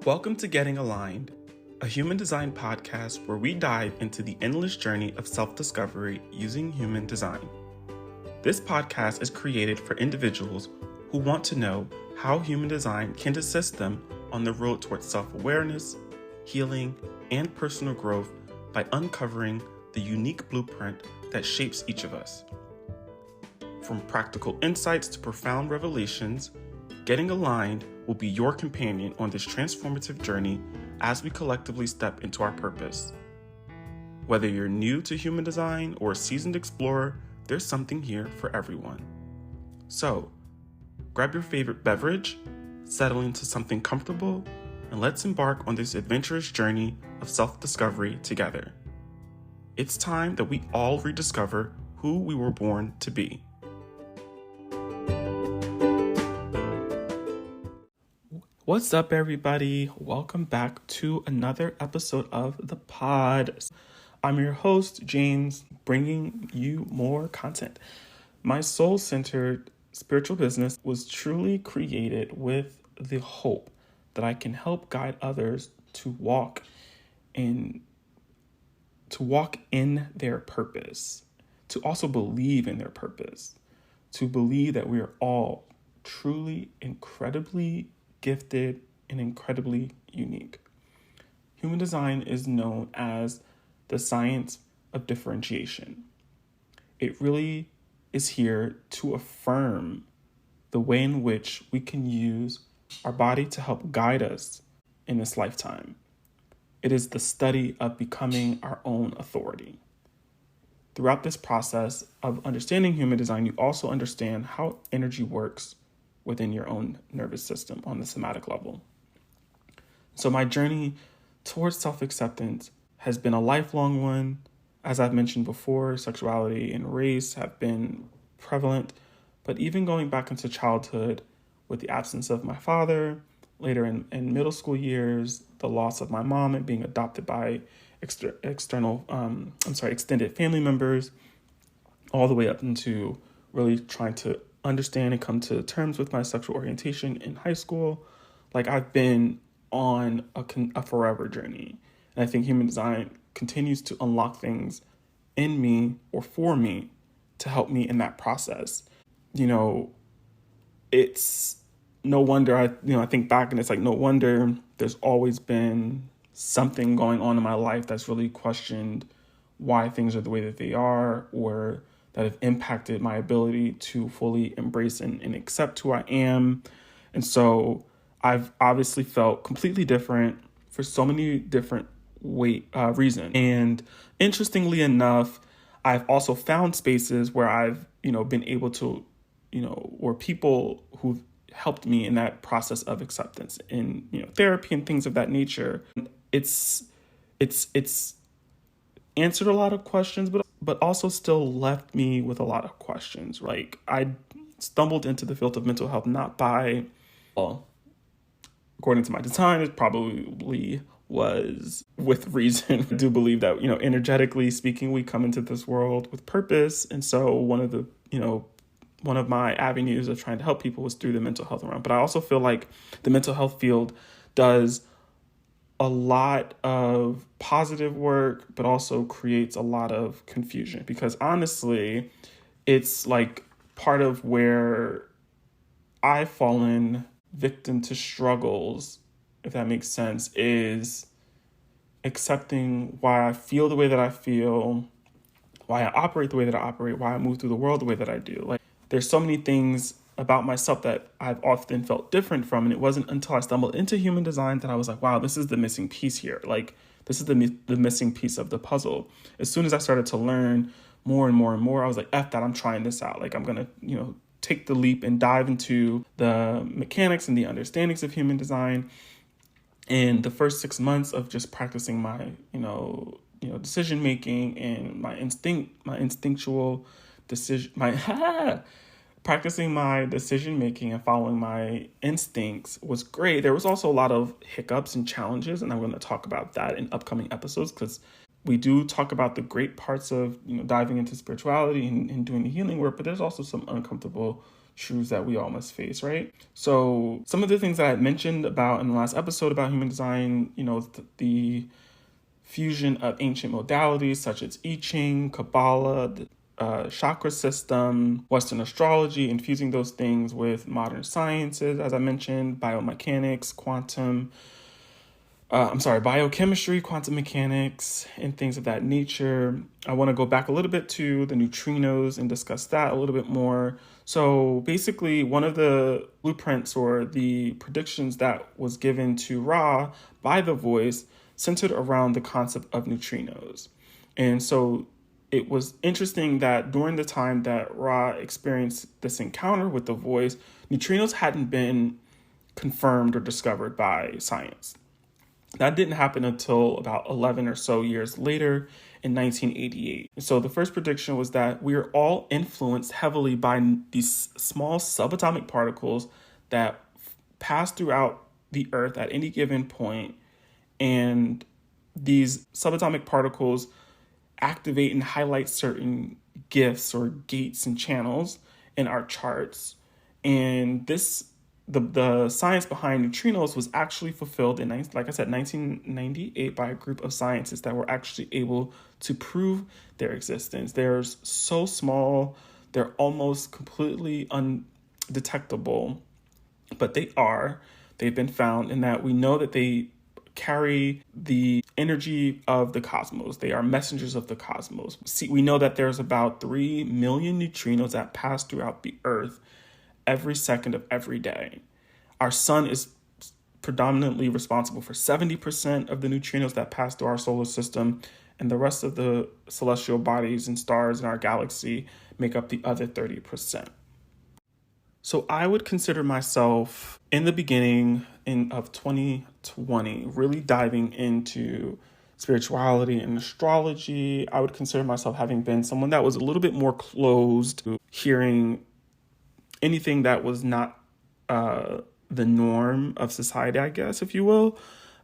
Welcome to Getting Aligned, a human design podcast where we dive into the endless journey of self-discovery using human design. This podcast is created for individuals who want to know how human design can assist them on the road towards self-awareness, healing, and personal growth by uncovering the unique blueprint that shapes each of us. From practical insights to profound revelations, Getting Aligned will be your companion on this transformative journey as we collectively step into our purpose. Whether you're new to human design or a seasoned explorer, there's something here for everyone. So, grab your favorite beverage, settle into something comfortable, and let's embark on this adventurous journey of self-discovery together. It's time that we all rediscover who we were born to be. What's up, everybody? Welcome back to another episode of the pod. I'm your host, James, bringing you more content. My soul-centered spiritual business was truly created with the hope that I can help guide others to walk in their purpose, to also believe in their purpose, to believe that we are all truly incredibly gifted and incredibly unique. Human design is known as the science of differentiation. It really is here to affirm the way in which we can use our body to help guide us in this lifetime. It is the study of becoming our own authority. Throughout this process of understanding human design, you also understand how energy works within your own nervous system on the somatic level. So my journey towards self-acceptance has been a lifelong one. As I've mentioned before, sexuality and race have been prevalent, but even going back into childhood with the absence of my father, later in middle school years, the loss of my mom and being adopted by extended family members, all the way up into really trying to understand and come to terms with my sexual orientation in high school. Like, I've been on a forever journey. And I think human design continues to unlock things in me or for me to help me in that process. It's no wonder I think back and it's like, no wonder there's always been something going on in my life that's really questioned why things are the way that they are, or that have impacted my ability to fully embrace and accept who I am. And so I've obviously felt completely different for so many different reasons. And interestingly enough, I've also found spaces where I've, been able to, or people who've helped me in that process of acceptance in, therapy and things of that nature. It's answered a lot of questions, but also still left me with a lot of questions. Like, I stumbled into the field of mental health not by, according to my design, it probably was with reason. I do believe that, energetically speaking, we come into this world with purpose. And so one of my avenues of trying to help people was through the mental health realm. But I also feel like the mental health field does a lot of positive work, but also creates a lot of confusion, because honestly, it's like part of where I've fallen victim to struggles, if that makes sense, is accepting why I feel the way that I feel, why I operate the way that I operate, why I move through the world the way that I do. Like, there's so many things about myself that I've often felt different from. And it wasn't until I stumbled into human design that I was like, wow, this is the missing piece here. Like, this is the missing piece of the puzzle. As soon as I started to learn more and more and more, I was like, F that, I'm trying this out. Like, I'm going to, take the leap and dive into the mechanics and the understandings of human design. And the first 6 months of just practicing my, decision making and my instinctual decision, practicing my decision making and following my instincts was great. There was also a lot of hiccups and challenges, and I'm going to talk about that in upcoming episodes, because we do talk about the great parts of diving into spirituality and doing the healing work, but there's also some uncomfortable truths that we all must face, right? So some of the things that I mentioned about in the last episode about human design, the fusion of ancient modalities such as I Ching, Kabbalah, the chakra system, Western astrology, infusing those things with modern sciences, as I mentioned, biomechanics, biochemistry, quantum mechanics, and things of that nature. I want to go back a little bit to the neutrinos and discuss that a little bit more. So basically, one of the blueprints or the predictions that was given to Ra by the voice centered around the concept of neutrinos. And so it was interesting that during the time that Ra experienced this encounter with the voice, neutrinos hadn't been confirmed or discovered by science. That didn't happen until about 11 or so years later in 1988. So the first prediction was that we are all influenced heavily by these small subatomic particles that pass throughout the Earth at any given point. And these subatomic particles activate and highlight certain gifts or gates and channels in our charts. And the science behind neutrinos was actually fulfilled in, like I said, 1998 by a group of scientists that were actually able to prove their existence. They're so small, they're almost completely undetectable, but they've been found in that we know that they carry the energy of the cosmos. They are messengers of the cosmos. We know that there's about 3 million neutrinos that pass throughout the Earth every second of every day. Our sun is predominantly responsible for 70% of the neutrinos that pass through our solar system, and the rest of the celestial bodies and stars in our galaxy make up the other 30%. So I would consider myself in the beginning of 2020 really diving into spirituality and astrology. I would consider myself having been someone that was a little bit more closed to hearing anything that was not the norm of society, I guess, if you will.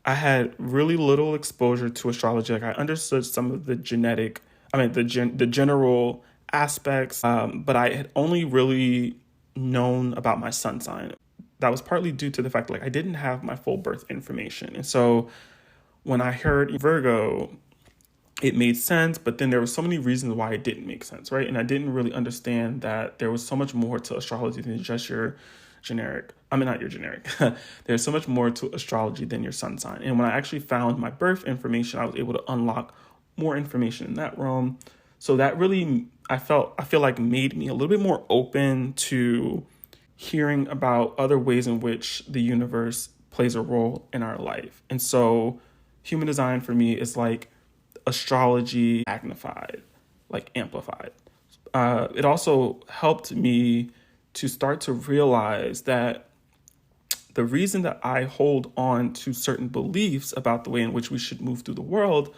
I had really little exposure to astrology. Like I understood some of the the general aspects, but I had only really known about my sun sign. That was partly due to the fact I didn't have my full birth information. And so when I heard Virgo, it made sense, but then there were so many reasons why it didn't make sense, right? And I didn't really understand that there was so much more to astrology than just your generic. Not your generic. There's so much more to astrology than your sun sign. And when I actually found my birth information, I was able to unlock more information in that realm. So that really, I feel like made me a little bit more open to hearing about other ways in which the universe plays a role in our life. And so human design for me is like astrology magnified, like amplified. It also helped me to start to realize that the reason that I hold on to certain beliefs about the way in which we should move through the world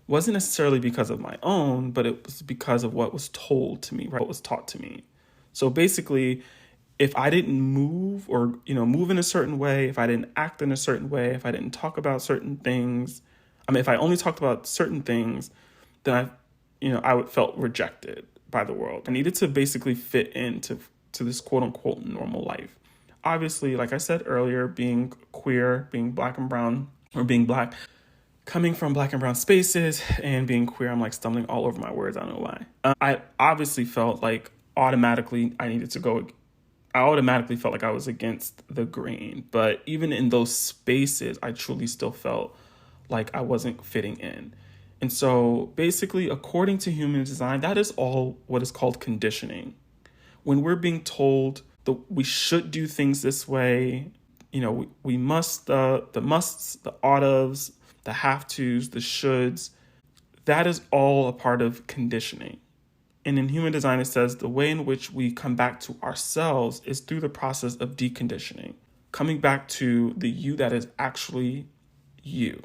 wasn't necessarily because of my own, but it was because of what was told to me, right? What was taught to me. So basically, if I didn't move or, move in a certain way, if I didn't act in a certain way, if I didn't talk about certain things, if I only talked about certain things, then I felt rejected by the world. I needed to basically fit into this quote unquote normal life. Obviously, like I said earlier, being queer, being black and brown, or being black, coming from black and brown spaces and being queer, I'm stumbling all over my words. I don't know why. I obviously felt like I automatically felt like I was against the grain. But even in those spaces, I truly still felt like I wasn't fitting in. And so basically, according to human design, that is all what is called conditioning. When we're being told that we should do things this way, we must, the musts, the oughtas, the have tos, the shoulds, that is all a part of conditioning. And in human design, it says the way in which we come back to ourselves is through the process of deconditioning, coming back to the you that is actually you.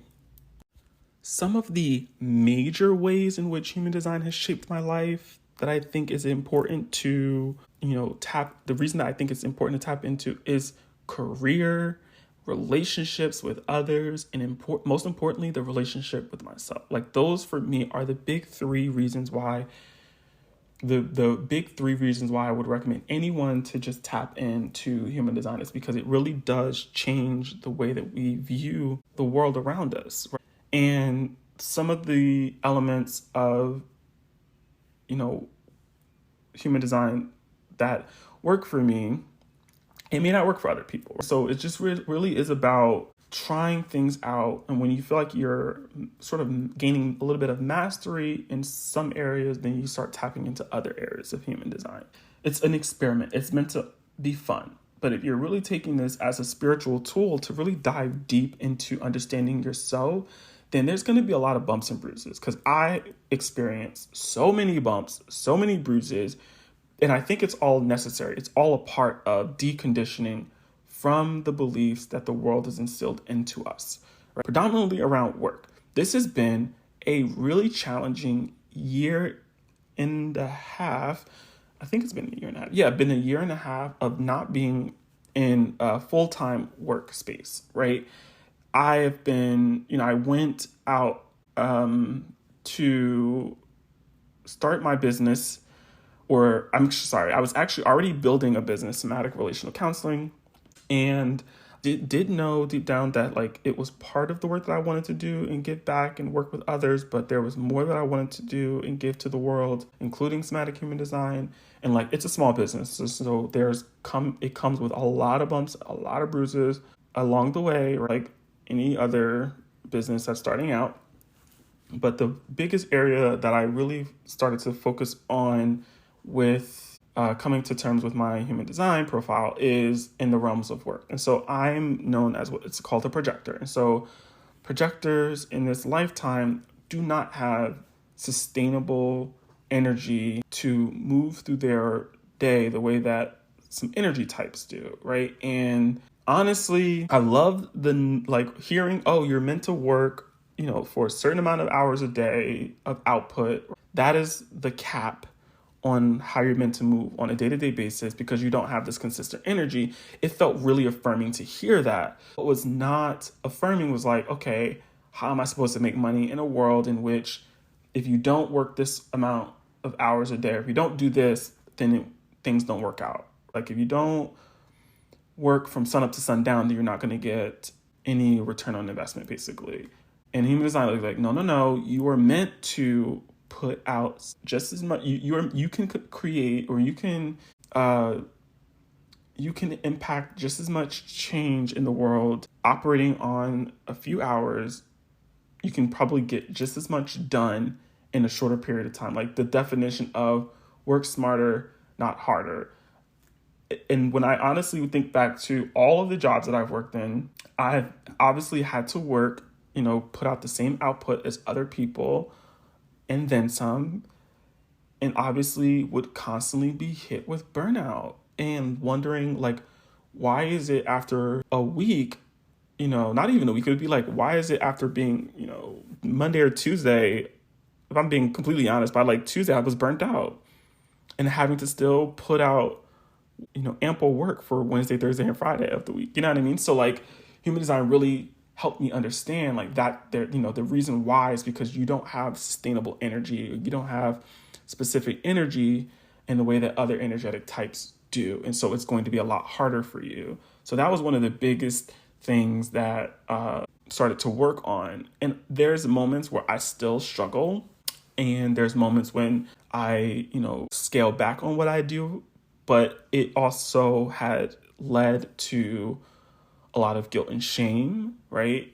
Some of the major ways in which human design has shaped my life that I think is important to, the reason that I think it's important to tap into is career, relationships with others, and most importantly, the relationship with myself. Those for me are the big 3 reasons why the big three reasons why I would recommend anyone to just tap into human design is because it really does change the way that we view the world around us. Right? And some of the elements of, human design that work for me, it may not work for other people. So it just really is about trying things out. And when you feel like you're sort of gaining a little bit of mastery in some areas, then you start tapping into other areas of human design. It's an experiment. It's meant to be fun. But if you're really taking this as a spiritual tool to really dive deep into understanding yourself, then there's going to be a lot of bumps and bruises, because I experienced so many bumps, so many bruises, and I think it's all necessary. It's all a part of deconditioning from the beliefs that the world has instilled into us, right? Predominantly around work. This has been a really challenging year and a half. I think it's been a year and a half. Yeah, been a year and a half of not being in a full-time workspace, right? I have been, I went out to start my business, or I'm sorry, I was actually already building a business, somatic relational counseling, and did know deep down that like it was part of the work that I wanted to do and give back and work with others, but there was more that I wanted to do and give to the world, including somatic human design. And like, it's a small business, so it comes with a lot of bumps, a lot of bruises along the way, like any other business that's starting out. But the biggest area that I really started to focus on with coming to terms with my human design profile is in the realms of work. And so I'm known as what it's called a projector. And so projectors in this lifetime do not have sustainable energy to move through their day the way that some energy types do, right? And honestly, I love hearing, oh, you're meant to work, for a certain amount of hours a day of output. That is the cap on how you're meant to move on a day-to-day basis, because you don't have this consistent energy. It felt really affirming to hear that. What was not affirming was like, okay, how am I supposed to make money in a world in which if you don't work this amount of hours a day, or if you don't do this, then things don't work out. Like if you don't work from sun up to sundown, then you're not going to get any return on investment, basically. And human design is like, no, you are meant to put out just as much. You can create, or you can impact just as much change in the world operating on a few hours. You can probably get just as much done in a shorter period of time. Like the definition of work smarter, not harder. And when I honestly think back to all of the jobs that I've worked in, I've obviously had to work, put out the same output as other people and then some, and obviously would constantly be hit with burnout and wondering like, why is it after a week, not even a week, it would be like, why is it after being, Monday or Tuesday, if I'm being completely honest, by like Tuesday, I was burnt out and having to still put out, ample work for Wednesday, Thursday, and Friday of the week. You know what I mean? So like human design really helped me understand like that there, the reason why is because you don't have sustainable energy, or you don't have specific energy in the way that other energetic types do. And so it's going to be a lot harder for you. So that was one of the biggest things that started to work on. And there's moments where I still struggle. And there's moments when I, scale back on what I do. But it also had led to a lot of guilt and shame, right?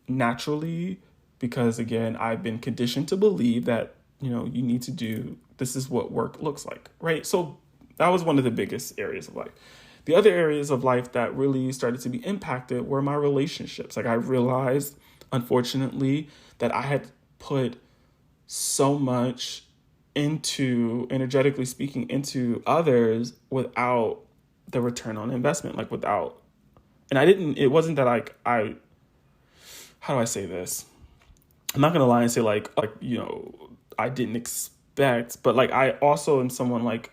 Naturally, because again, I've been conditioned to believe that, you need to do, this is what work looks like, right? So that was one of the biggest areas of life. The other areas of life that really started to be impacted were my relationships. Like I realized, unfortunately, that I had put so much into, energetically speaking, into others without the return on investment, it wasn't that how do I say this? I'm not going to lie and say I didn't expect, but like, I also am someone like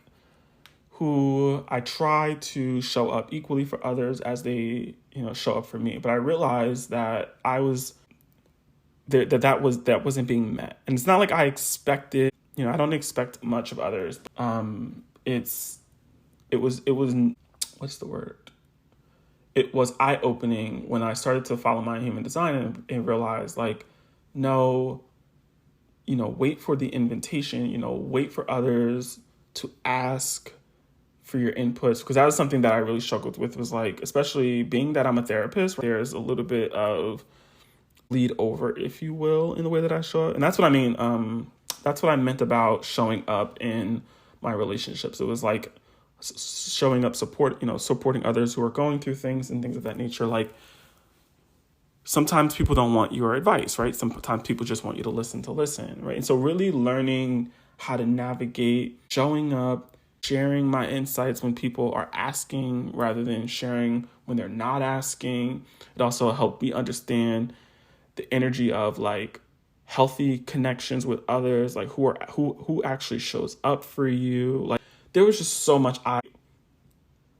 who I try to show up equally for others as they, show up for me. But I realized that I was that wasn't being met. And it's not like I expected I don't expect much of others. It was what's the word? It was eye-opening when I started to follow my human design and realized, like, no, wait for the invitation, wait for others to ask for your inputs, because that was something that I really struggled with, was like, especially being that I'm a therapist, there's a little bit of lead over, if you will, in the way that I show up. And that's what I mean. That's what I meant about showing up in my relationships. It was like showing up, supporting others who are going through things and things of that nature. Like, sometimes people don't want your advice, right? Sometimes people just want you to listen, right? And so really learning how to navigate showing up, sharing my insights when people are asking rather than sharing when they're not asking. It also helped me understand the energy of like healthy connections with others, like who actually shows up for you. Like, there was just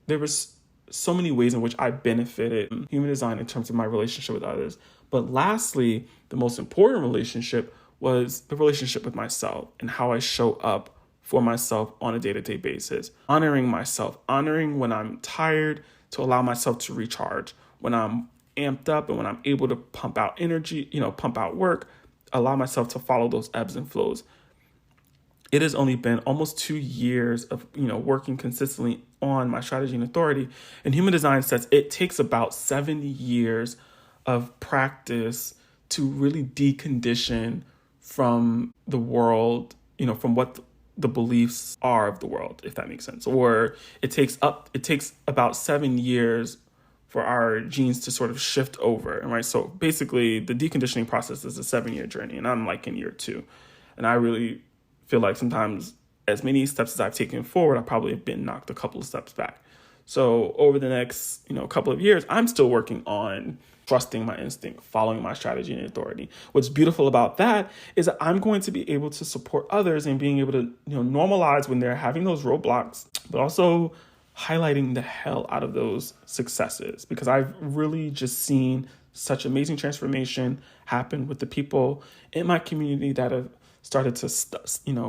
there was so many ways in which I benefited from human design in terms of my relationship with others. But lastly, the most important relationship was the relationship with myself and how I show up for myself on a day-to-day basis. Honoring myself, honoring when I'm tired to allow myself to recharge, when I'm amped up and when I'm able to pump out energy, pump out work, allow myself to follow those ebbs and flows. It has only been almost 2 years of, working consistently on my strategy and authority. And human design says it takes about 7 years of practice to really decondition from the world, from what the beliefs are of the world, if that makes sense. Or it takes about 7 years for our genes to sort of shift over. Right. So basically the deconditioning process is a 7-year journey, and I'm like in year 2. And I really feel like sometimes as many steps as I've taken forward, I probably have been knocked a couple of steps back. So over the next, couple of years, I'm still working on trusting my instinct, following my strategy and authority. What's beautiful about that is that I'm going to be able to support others and being able to, normalize when they're having those roadblocks, but also highlighting the hell out of those successes, because I've really just seen such amazing transformation happen with the people in my community that have started to,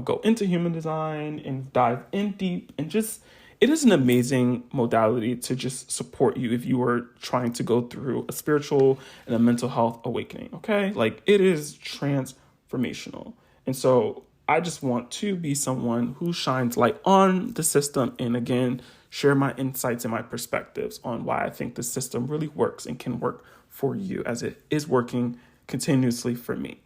go into human design and dive in deep, and just, it is an amazing modality to just support you if you are trying to go through a spiritual and a mental health awakening. Okay. Like, it is transformational. And so I just want to be someone who shines light on the system, and again, share my insights and my perspectives on why I think the system really works and can work for you, as it is working continuously for me.